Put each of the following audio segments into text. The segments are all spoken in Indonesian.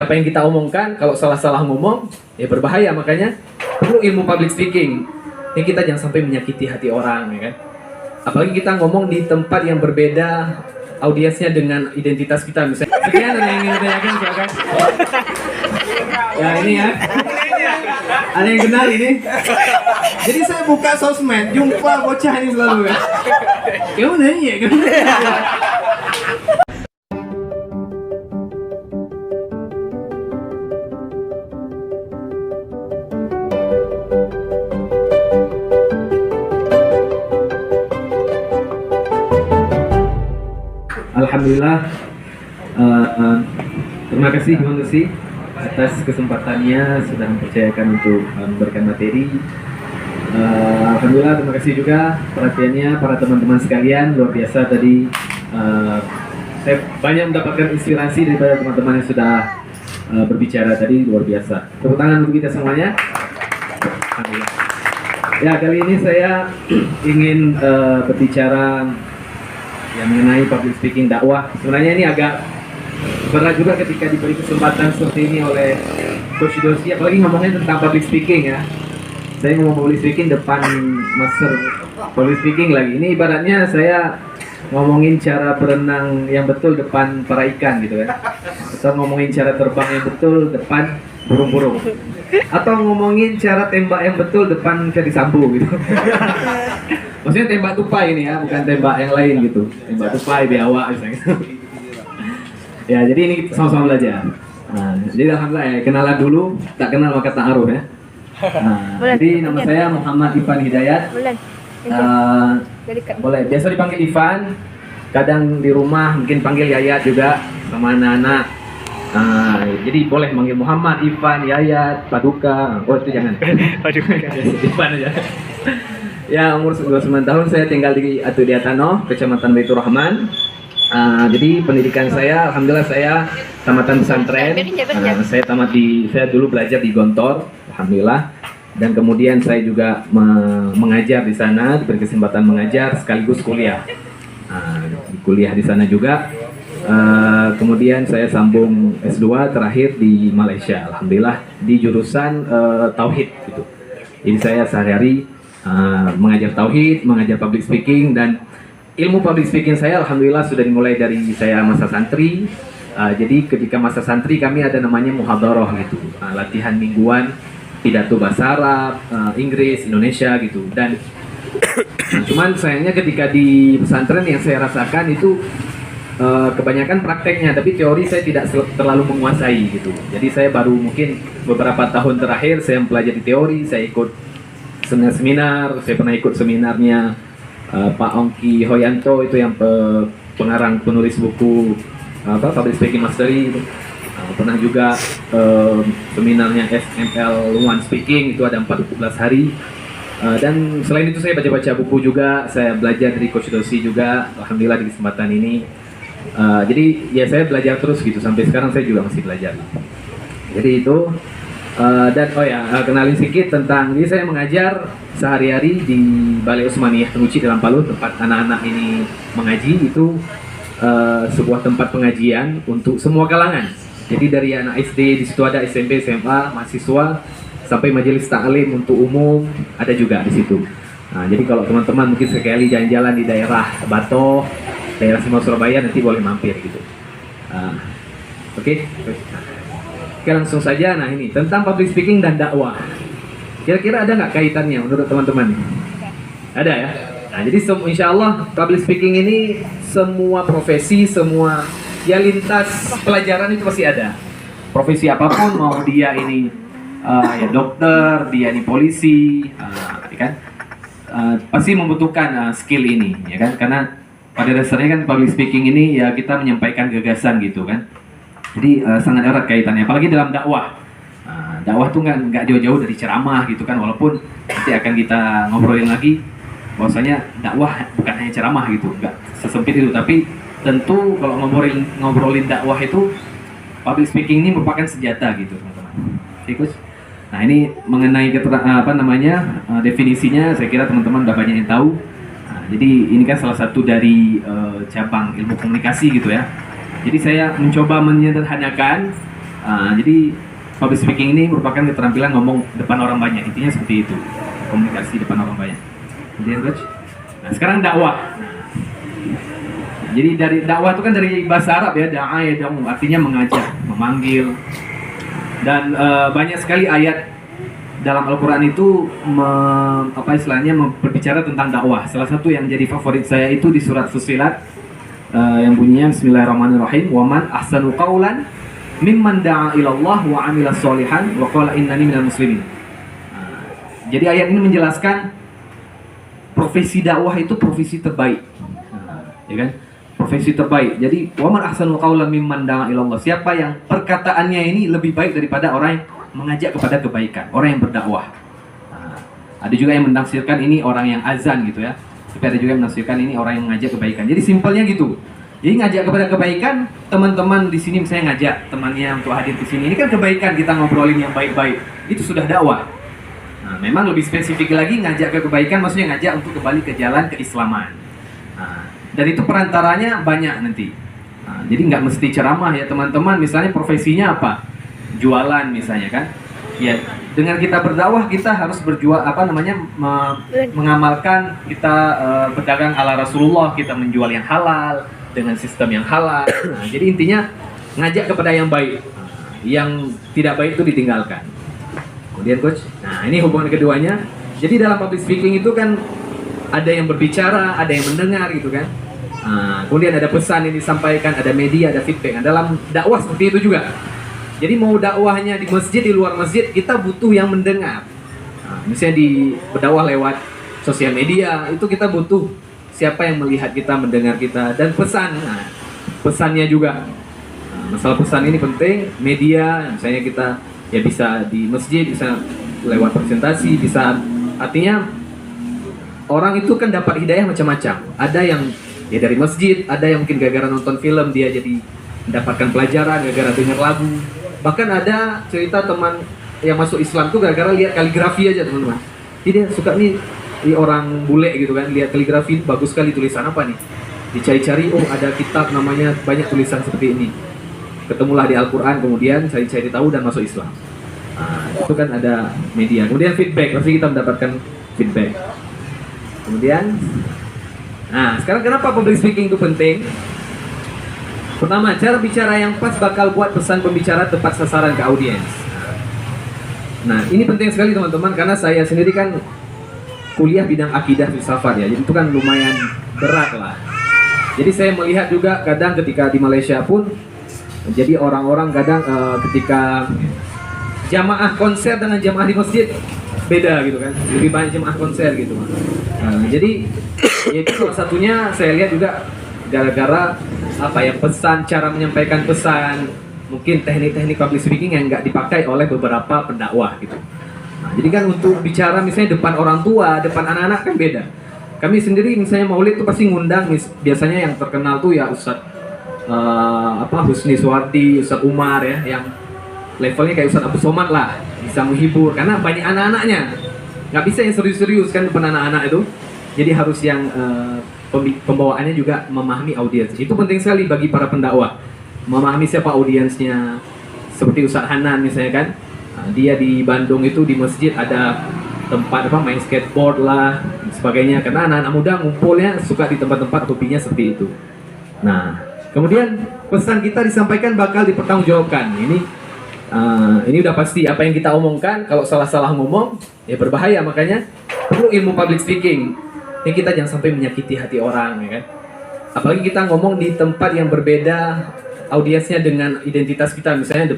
Apa yang kita omongkan, kalau salah-salah ngomong, ya berbahaya. Makanya perlu ilmu public speaking. Ini kita jangan sampai menyakiti hati orang, ya kan? Apalagi kita ngomong di tempat yang berbeda, audiensnya dengan identitas kita. Misalnya, sekian ada yang ingin ditanyakan, silakan. Ya ini ya, ada yang kenal ini. Jadi saya buka sosmed, jumpa bocah ini selalu ya. Kamu nanya, kamu nanya. Alhamdulillah, terima kasih Bang Lucy atas kesempatannya sudah mempercayakan untuk memberikan materi. Alhamdulillah, terima kasih juga perhatiannya para teman-teman sekalian, luar biasa tadi. Saya banyak mendapatkan inspirasi daripada teman-teman yang sudah berbicara tadi, luar biasa. Tepuk tangan untuk kita semuanya. Alhamdulillah. Ya, kali ini saya ingin berbicara yang mengenai public speaking dakwah. Sebenarnya ini agak berat juga ketika diberi kesempatan seperti ini oleh Coach Dosi, apalagi ngomongnya tentang public speaking ya. Saya ngomong public speaking depan master public speaking lagi. Ini ibaratnya saya ngomongin cara berenang yang betul depan para ikan gitu kan. Atau ngomongin cara terbang yang betul depan burung-burung. Atau ngomongin cara tembak yang betul depan Ferdy Sambo gitu. Maksudnya tembak tupai ini ya, bukan tembak yang lain gitu. Tembak tupai, biawak misalnya. Ya, jadi ini sama-sama belajar. Nah, jadi alhamdulillah ya, kenalan dulu, tak kenal maka ta'aruf ya. Nah, jadi nama saya Muhammad Ivan Hidayat. Boleh, biasa dipanggil Ivan. Kadang di rumah mungkin panggil Yayat juga sama anak-anak. Jadi boleh manggil Muhammad, Ivan, Yayat, Paduka. Oh itu jangan. Paduka. Ivan aja. Ya, umur 29 tahun, saya tinggal di Atudiatano, Kecamatan Baitur Rahman. Jadi pendidikan saya, alhamdulillah saya tamatan pesantren. Saya dulu belajar di Gontor, alhamdulillah. Dan kemudian saya juga mengajar di sana, diberi kesempatan mengajar sekaligus kuliah. Kuliah di sana juga. Kemudian saya sambung S2 terakhir di Malaysia, alhamdulillah di jurusan Tauhid gitu. Jadi saya sehari-hari mengajar tauhid, mengajar public speaking, dan ilmu public speaking saya alhamdulillah sudah dimulai dari saya masa santri. Jadi ketika masa santri kami ada namanya muhadharah gitu, latihan mingguan pidato bahasa Arab, Inggris, Indonesia gitu. Dan cuman sayangnya ketika di pesantren yang saya rasakan itu kebanyakan prakteknya, tapi teori saya tidak terlalu menguasai gitu. Jadi saya baru mungkin beberapa tahun terakhir saya mempelajari teori, saya ikut seminar, saya pernah ikut seminarnya Pak Ongki Hoyanto, itu yang pengarang penulis buku Public Speaking Mastery itu. Pernah juga seminarnya SML One Speaking, itu ada 14 hari. Dan selain itu saya baca-baca buku juga, saya belajar dari Coach Dosi juga, alhamdulillah di kesempatan ini. Jadi ya saya belajar terus gitu, sampai sekarang saya juga masih belajar. Jadi itu. Dan kenalin sedikit tentang, jadi saya mengajar sehari-hari di Balai Usmaniyah Teguci dalam Palu, tempat anak-anak ini mengaji. Itu sebuah tempat pengajian untuk semua kalangan. Jadi dari anak SD, di situ ada SMP, SMA, mahasiswa, sampai majelis taklim untuk umum ada juga di situ. Nah, jadi kalau teman-teman mungkin sekali jalan-jalan di daerah Batoh, daerah Semau Surabaya, nanti boleh mampir gitu. Oke. Oke, langsung saja. Nah ini tentang public speaking dan dakwah. Kira-kira ada nggak kaitannya menurut teman-teman? Ada ya. Nah jadi insya Allah public speaking ini semua profesi, semua ya lintas pelajaran itu pasti ada. Profesi apapun, mau dia ini ya dokter, dia ini polisi, kan pasti membutuhkan skill ini, ya kan? Karena pada dasarnya kan public speaking ini ya kita menyampaikan gagasan gitu kan. Jadi sangat erat kaitannya, apalagi dalam dakwah. Dakwah tuh nggak jauh-jauh dari ceramah gitu kan, walaupun nanti akan kita ngobrolin lagi bahwasanya dakwah bukan hanya ceramah gitu, nggak sesempit itu. Tapi tentu kalau ngobrolin dakwah itu public speaking ini merupakan senjata gitu teman-teman. Oke, nah ini mengenai definisinya, saya kira teman-teman udah banyak yang tahu. Jadi ini kan salah satu dari cabang ilmu komunikasi gitu ya. Jadi saya mencoba menyederhanakan Jadi public speaking ini merupakan keterampilan ngomong depan orang banyak, intinya seperti itu, komunikasi depan orang banyak. Kemudian coach, nah sekarang dakwah. Jadi dari dakwah itu kan dari bahasa Arab ya, da'a yad'u, artinya mengajak, memanggil. Dan banyak sekali ayat dalam Al-Quran itu berbicara tentang dakwah. Salah satu yang jadi favorit saya itu di surat Fussilat yang bunyinya Bismillahirrahmanirrahim, wa man ahsanu qawlan mimman da'a ilallah wa amila sholihan wa qala innani minal muslimin. Jadi ayat ini menjelaskan profesi dakwah itu profesi terbaik, ya kan? Profesi terbaik. Jadi wa man ahsanu qawlan mimman da'a ilallah. Siapa yang perkataannya ini lebih baik daripada orang yang mengajak kepada kebaikan, orang yang berdakwah. Ada juga yang menafsirkan ini orang yang azan gitu ya. Tapi ada juga yang menafsirkan ini orang yang mengajak kebaikan. Jadi simpelnya gitu. Jadi ngajak kepada kebaikan, teman-teman di sini misalnya ngajak temannya untuk hadir di sini. Ini kan kebaikan, kita ngobrolin yang baik-baik. Itu sudah dakwah. Nah, memang lebih spesifik lagi ngajak ke kebaikan, maksudnya ngajak untuk kembali ke jalan keislaman. Dan itu perantaranya banyak nanti. Jadi nggak mesti ceramah ya teman-teman. Misalnya profesinya apa? Jualan misalnya kan. Ya, dengan kita berdakwah kita harus mengamalkan kita berdagang ala Rasulullah, kita menjual yang halal dengan sistem yang halal. Jadi intinya ngajak kepada yang baik, yang tidak baik itu ditinggalkan. Kemudian coach, nah ini hubungan keduanya. Jadi dalam public speaking itu kan ada yang berbicara, ada yang mendengar gitu kan. Kemudian ada pesan yang disampaikan, ada media, ada feedback. Nah, dalam dakwah seperti itu juga. Jadi mau dakwahnya di masjid, di luar masjid, kita butuh yang mendengar. Misalnya di berdakwah lewat sosial media, itu kita butuh siapa yang melihat kita, mendengar kita, dan pesan. Pesannya juga. Masalah pesan ini penting. Media, misalnya kita ya bisa di masjid, bisa lewat presentasi, bisa artinya orang itu kan dapat hidayah macam-macam. Ada yang ya dari masjid, ada yang mungkin gara-gara nonton film dia jadi mendapatkan pelajaran, gara-gara dengar lagu. Bahkan ada cerita teman yang masuk Islam tuh gara-gara lihat kaligrafi aja teman-teman. Jadi dia suka nih di orang bule gitu kan, lihat kaligrafi bagus sekali, tulisan apa nih. Dicari-cari, oh ada kitab namanya banyak tulisan seperti ini. Ketemulah di Al-Quran, kemudian cari-cari tahu dan masuk Islam. Itu kan ada media. Kemudian feedback, pasti kita mendapatkan feedback. Kemudian, sekarang kenapa public speaking itu penting? Pertama, cara bicara yang pas bakal buat pesan pembicara tepat sasaran ke audiens. Nah, ini penting sekali teman-teman, karena saya sendiri kan kuliah bidang akidah filsafat ya, jadi itu kan lumayan berat lah. Jadi saya melihat juga kadang ketika di Malaysia pun, jadi orang-orang kadang ketika jamaah konser dengan jamaah di masjid beda gitu kan, lebih banyak jamaah konser gitu. Jadi ya itu salah satunya saya lihat juga gara-gara pesan, cara menyampaikan pesan, mungkin teknik-teknik public speaking yang nggak dipakai oleh beberapa pendakwah gitu. Jadi kan untuk bicara misalnya depan orang tua, depan anak-anak kan beda. Kami sendiri misalnya maulid tuh pasti ngundang biasanya yang terkenal tuh ya Ustadz Husni Suwardi, Ustadz Umar ya, yang levelnya kayak Ustadz Abu Somad lah, bisa menghibur karena banyak anak-anaknya. Nggak bisa yang serius-serius kan depan anak-anak itu. Jadi harus yang pembawaannya juga memahami audiens. Itu penting sekali bagi para pendakwah. Memahami siapa audiensnya. Seperti Ustadz Hanan misalnya kan. Dia di Bandung itu di masjid ada tempat main skateboard lah, sebagainya. Karena anak-anak muda ngumpulnya suka di tempat-tempat hobinya seperti itu. Nah, kemudian pesan kita disampaikan bakal dipertanggungjawabkan. Ini udah pasti apa yang kita omongkan. Kalau salah-salah ngomong ya berbahaya, makanya perlu ilmu public speaking. Ini kita jangan sampai menyakiti hati orang ya kan. Apalagi kita ngomong di tempat yang berbeda audiensnya dengan identitas kita, misalnya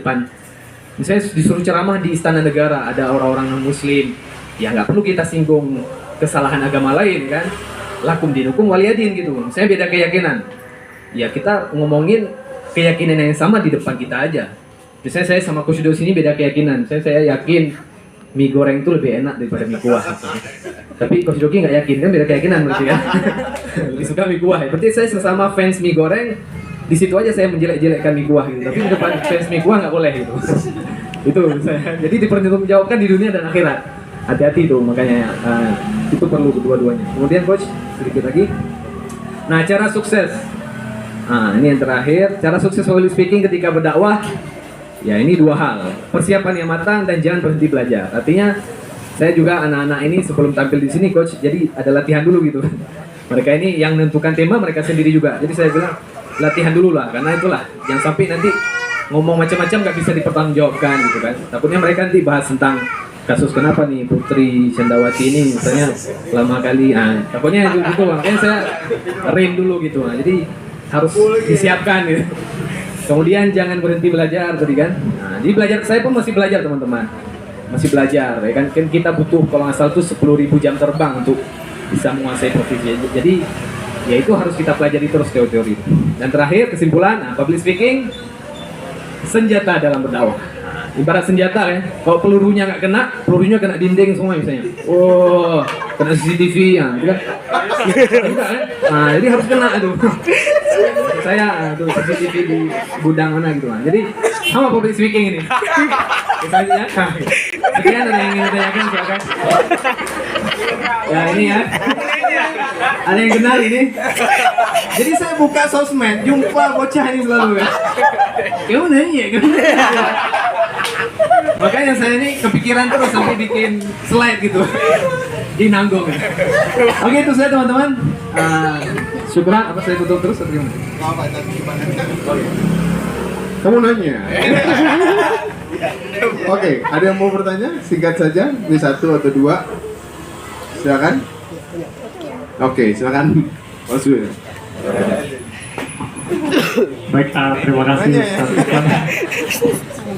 disuruh ceramah di Istana Negara, ada orang-orang non-muslim. Ya nggak perlu kita singgung kesalahan agama lain kan. Lakum dinukum waliyadin gitu. Misalnya beda keyakinan. Ya kita ngomongin keyakinan yang sama di depan kita aja. Misalnya saya sama Coach Dodo sini beda keyakinan. Saya yakin mie goreng itu lebih enak daripada mie kuah. Tapi Coach Dogi nggak yakin, kan beda keyakinan berarti ya. Lebih suka mie kuah ya. Berarti saya sesama fans mie goreng, di situ aja saya menjelek-jelekkan mie kuah gitu. Tapi di depan fans mie kuah nggak boleh gitu. Itu saya. Jadi dipertanggungjawabkan di dunia dan akhirat. Hati-hati tuh, makanya itu perlu kedua-duanya. Kemudian Coach, sedikit lagi. Nah, cara sukses. Ini yang terakhir, cara sukses public speaking ketika berdakwah. Ya ini dua hal, persiapan yang matang dan jangan berhenti belajar. Artinya saya juga anak-anak ini sebelum tampil di sini coach, jadi ada latihan dulu gitu. Mereka ini yang menentukan tema mereka sendiri juga. Jadi saya bilang latihan dulu lah, karena itulah jangan sampai nanti ngomong macam-macam nggak bisa dipertanggungjawabkan gitu kan. Takutnya mereka nanti bahas tentang kasus kenapa nih Putri Chandrawati ini misalnya lama kali, takutnya itu gitu. Makanya saya rem dulu gitu. Nah, jadi harus disiapkan gitu. Kemudian jangan berhenti belajar tadi kan. Nah, jadi belajar, saya pun masih belajar teman-teman, masih belajar ya kan. Kita butuh kalau nggak salah tuh 10.000 jam terbang untuk bisa menguasai profesi. Jadi ya itu harus kita pelajari terus teori-teori. Dan terakhir kesimpulan, public speaking senjata dalam berdakwah. Ibarat senjata ya, kalau pelurunya nggak kena, pelurunya kena dinding semua misalnya. Oh, kena CCTV ya, gitu kan? Enggak kan? Nah, jadi harus kena tuh. Saya tuh CCTV di gudang mana gitu kan. Jadi sama public speaking ini. Kita aja. Sekian ada yang ingin ditanyakan silakan. Ya ini ya. Ada yang kenal ini? Jadi saya buka sosmed, jumpa bocah ini selalu ya. Kamu nanya kan? Makanya saya ini kepikiran terus sampai bikin slide gitu. Di nanggung. Oke, itu saya teman-teman. Syukuran, apa saya tutup terus atau gimana? Kamu nanya. Oke, ada yang mau bertanya? Singkat saja, ini 1 atau 2. Silakan. Oke, silakan. Mas Gue. Baik, terima kasih Ustaz Irfan.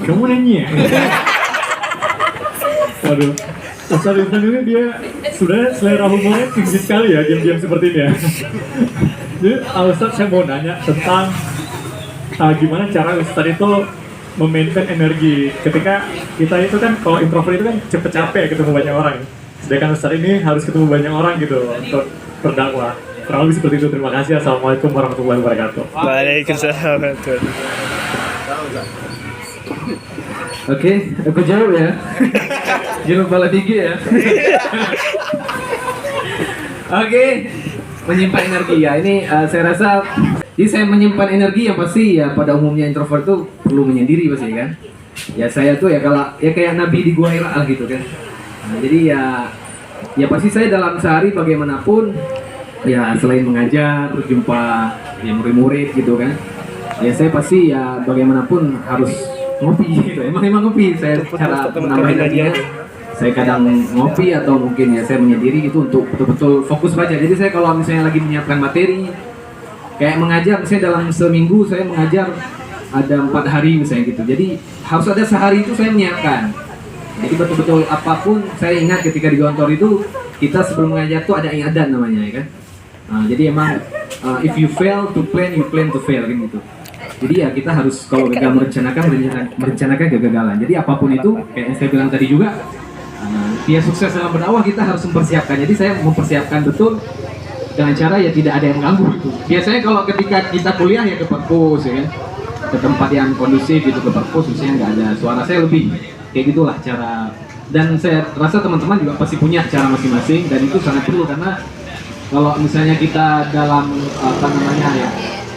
Kamu nanya? Waduh, Ustaz Irfan ini dia sudah selera humornya tinggi sekali ya, diam-diam seperti ini ya. Jadi Ustaz, saya mau nanya tentang gimana cara Ustaz itu memaintain energi ketika kita itu kan, kalau introvert itu kan cepet capek ketemu banyak orang. Sedangkan Ustaz ini harus ketemu banyak orang gitu untuk berdakwah. Kurang lebih seperti itu. Terima kasih. Assalamualaikum warahmatullahi wabarakatuh. Waalaikumsalam. Oke, aku jawab ya. Jangan kepala tinggi ya. Oke, menyimpan energi ya. Ini saya rasa, jadi saya menyimpan energi yang pasti ya pada umumnya introvert tuh perlu menyendiri pasti kan. Ya saya tuh ya kalau ya kayak Nabi di Gua Hira gitu kan. Nah, jadi ya pasti saya dalam sehari bagaimanapun ya selain mengajar, berjumpa ya murid-murid gitu kan. Ya saya pasti ya bagaimanapun harus ngopi gitu. Emang ngopi. Saya cara menambah energinya, saya kadang ngopi atau mungkin ya saya menyendiri gitu untuk betul-betul fokus baca. Jadi saya kalau misalnya lagi menyiapkan materi, kayak mengajar misalnya dalam seminggu saya mengajar ada 4 hari misalnya gitu. Jadi harus ada sehari itu saya menyiapkan. Jadi betul-betul apapun saya ingat ketika di kantor itu kita sebelum mengajar tuh ada i'adan namanya ya kan. Jadi emang if you fail to plan, you plan to fail kan gitu. Jadi ya kita harus kalau gagal merencanakan kegagalan. Jadi apapun itu kayak yang saya bilang tadi juga, biar sukses dalam berdakwah kita harus mempersiapkan. Jadi saya mempersiapkan betul dengan cara ya tidak ada yang mengganggu gitu. Biasanya kalau ketika kita kuliah ya ke perpus ya kan, ke tempat yang kondusif gitu, ke perpus misalnya nggak ada suara, saya lebih kayak gitulah cara. Dan saya rasa teman-teman juga pasti punya cara masing-masing dan itu sangat perlu, karena kalau misalnya kita dalam apa namanya ya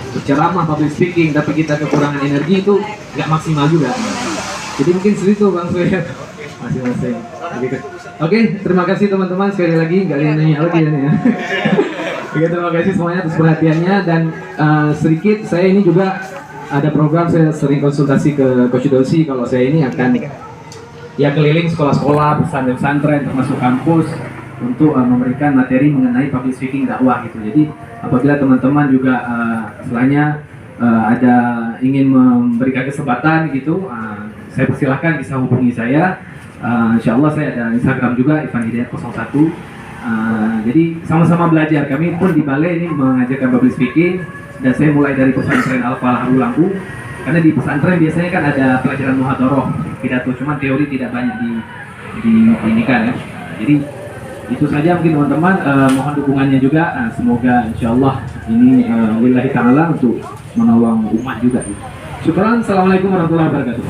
berceramah, public speaking, tapi kita kekurangan energi itu nggak maksimal juga. Jadi mungkin segitu Bang Suyat masing-masing. Oke, terima kasih teman-teman sekali lagi, nggak nanya lagi ya. Oke, terima kasih semuanya atas perhatiannya dan sedikit saya ini juga ada program, saya sering konsultasi ke Coach Dosi kalau saya ini akan ya keliling sekolah-sekolah, pesantren-pesantren termasuk kampus untuk memberikan materi mengenai public speaking dakwah gitu. Jadi apabila teman-teman juga istilahnya ada ingin memberikan kesempatan gitu, saya persilahkan bisa hubungi saya. Insya Allah saya ada Instagram juga, Ivan Hidayat 01. Jadi sama-sama belajar. Kami pun di Balai ini mengajarkan public speaking dan saya mulai dari pesantren Al-Falah Abu Lampu. Karena di pesantren biasanya kan ada pelajaran muhadharah, pidato, cuma teori tidak banyak di ini kan ya. Jadi itu saja mungkin teman-teman, mohon dukungannya juga. Semoga insyaallah ini lillahi ta'ala untuk menolong umat juga. Syukran. Assalamualaikum warahmatullahi wabarakatuh.